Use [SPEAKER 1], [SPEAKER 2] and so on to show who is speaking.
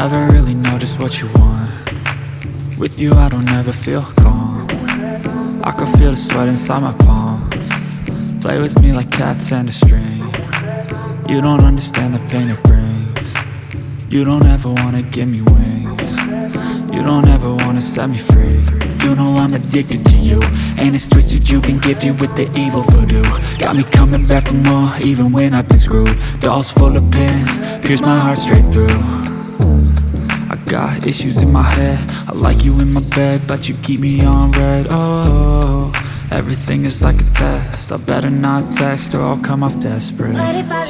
[SPEAKER 1] never really know just what you want. With you I don't ever feel calm. I can feel the sweat inside my palm. Play with me like cats and a string. You don't understand the pain it brings. You don't ever wanna give me wings. You don't ever wanna set me free. You know I'm addicted to you, and it's twisted, you've been gifted with the evil voodoo. Got me coming back for more, even when I've been screwed. Dolls full of pins, pierce my heart straight through. I got issues in my head, I like you in my bed, but you keep me on red. Oh, everything is like a test, I better not text or I'll come off desperate.
[SPEAKER 2] What if I